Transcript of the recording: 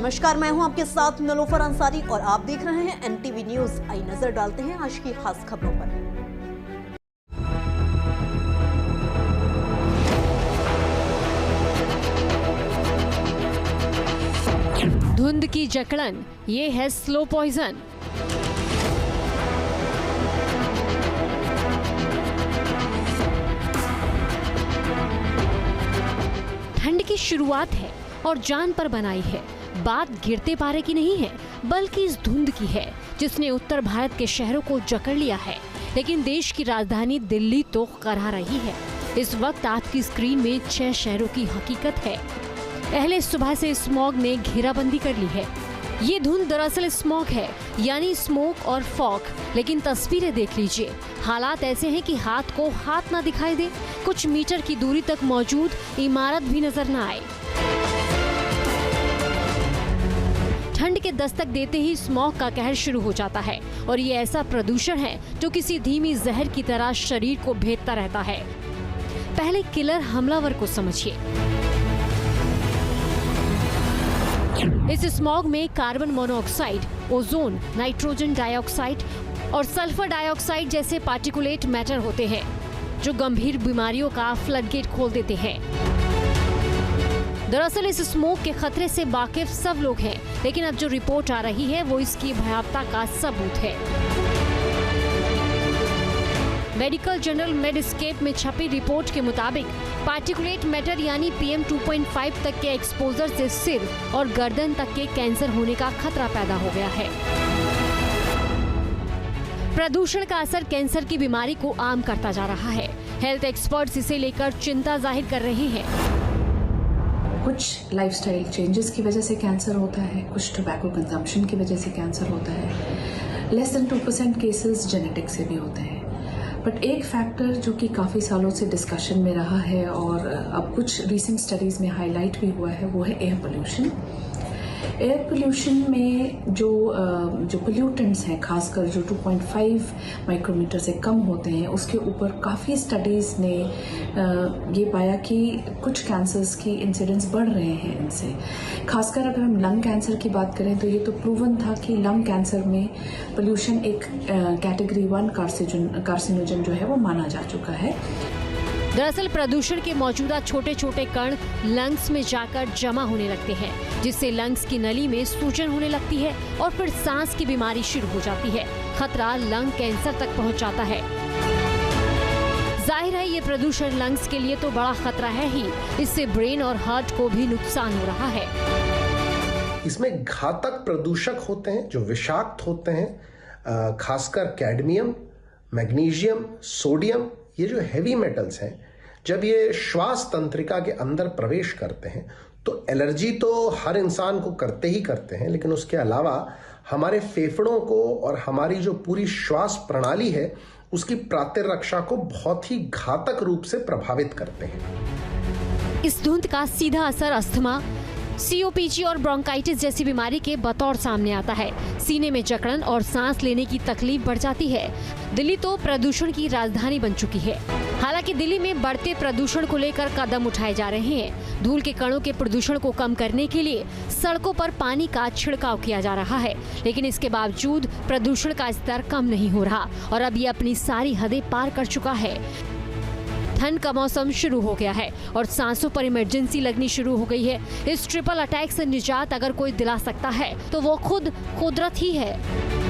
नमस्कार, मैं हूं आपके साथ नीलोफर अंसारी और आप देख रहे हैं एनटीवी न्यूज। आई नजर डालते हैं आज की खास खबरों पर। धुंध की जकड़न, ये है स्लो पॉइजन। ठंड की शुरुआत है और जान पर बनाई है। बात गिरते पारे की नहीं है, बल्कि इस धुंध की है जिसने उत्तर भारत के शहरों को जकड़ लिया है। लेकिन देश की राजधानी दिल्ली तो करहा रही है। इस वक्त आपकी स्क्रीन में 6 शहरों की हकीकत है। पहले सुबह से स्मॉग ने घेराबंदी कर ली है। ये धुंध दरअसल स्मॉग है, यानी स्मोक और फॉग। लेकिन तस्वीरें देख लीजिए, हालात ऐसे हैं कि हाथ को हाथ ना दिखाई दे, कुछ मीटर की दूरी तक मौजूद इमारत भी नजर न आए। ठंड के दस्तक देते ही स्मॉग का कहर शुरू हो जाता है और ये ऐसा प्रदूषण है जो किसी धीमी जहर की तरह शरीर को भेदता रहता है। पहले किलर हमलावर को समझिए। इस स्मॉग में carbon monoxide, ozone, nitrogen dioxide और सल्फर डाइऑक्साइड जैसे पार्टिकुलेट मैटर होते हैं जो गंभीर बीमारियों का फ्लडगेट खोल देते हैं। दरअसल इस स्मोक के खतरे से वाकिफ सब लोग हैं, लेकिन अब जो रिपोर्ट आ रही है वो इसकी भयावता का सबूत है। मेडिकल जर्नल मेडस्केप में छपी रिपोर्ट के मुताबिक पार्टिकुलेट मैटर यानी PM 2.5 तक के एक्सपोजर से सिर और गर्दन तक के कैंसर होने का खतरा पैदा हो गया है। प्रदूषण का असर कैंसर की बीमारी को आम करता जा रहा है। हेल्थ एक्सपर्ट्स इसे लेकर चिंता जाहिर कर रहे हैं। कुछ लाइफस्टाइल चेंजेस की वजह से कैंसर होता है, कुछ टोबैको कंजम्पशन की वजह से कैंसर होता है। लेस देन 2% केसेस जेनेटिक से भी होते हैं। बट एक फैक्टर जो कि काफ़ी सालों से डिस्कशन में रहा है और अब कुछ रीसेंट स्टडीज़ में हाईलाइट भी हुआ है, वो है एयर पोल्यूशन। एयर पोल्यूशन में जो पोल्यूटेंट्स हैं, खासकर जो 2.5 माइक्रोमीटर से कम होते हैं, उसके ऊपर काफ़ी स्टडीज़ ने ये पाया कि कुछ कैंसर्स की इंसिडेंस बढ़ रहे हैं इनसे। खासकर अगर हम लंग कैंसर की बात करें तो ये तो प्रूवन था कि लंग कैंसर में पोल्यूशन एक कैटेगरी 1 कार्सिनोजन जो है वो माना जा चुका है। दरअसल प्रदूषण के मौजूदा छोटे छोटे कण लंग्स में जाकर जमा होने लगते हैं, जिससे लंग्स की नली में सूजन होने लगती है और फिर सांस की बीमारी शुरू हो जाती है। खतरा लंग कैंसर तक पहुंच जाता है। जाहिर है ये प्रदूषण लंग्स के लिए तो बड़ा खतरा है ही, इससे ब्रेन और हार्ट को भी नुकसान हो रहा है। इसमें घातक प्रदूषक होते हैं जो विषाक्त होते हैं, खासकर कैडमियम, मैग्नीशियम, सोडियम। ये जो हैवी मेटल्स हैं, जब ये श्वास तंत्रिका के अंदर प्रवेश करते हैं तो एलर्जी तो हर इंसान को करते ही करते हैं, लेकिन उसके अलावा हमारे फेफड़ों को और हमारी जो पूरी श्वास प्रणाली है उसकी प्रतिरक्षा को बहुत ही घातक रूप से प्रभावित करते हैं। इस धुंध का सीधा असर अस्थमा, COPD और ब्रोंकाइटिस जैसी बीमारी के बतौर सामने आता है। सीने में जकड़न और सांस लेने की तकलीफ बढ़ जाती है। दिल्ली तो प्रदूषण की राजधानी बन चुकी है। हालांकि दिल्ली में बढ़ते प्रदूषण को लेकर कदम उठाए जा रहे हैं। धूल के कणों के प्रदूषण को कम करने के लिए सड़कों पर पानी का छिड़काव किया जा रहा है, लेकिन इसके बावजूद प्रदूषण का स्तर कम नहीं हो रहा और अब ये अपनी सारी हदें पार कर चुका है। ठंड का मौसम शुरू हो गया है और सांसों पर इमरजेंसी लगनी शुरू हो गई है। इस ट्रिपल अटैक से निजात अगर कोई दिला सकता है तो वो खुद कुदरत ही है।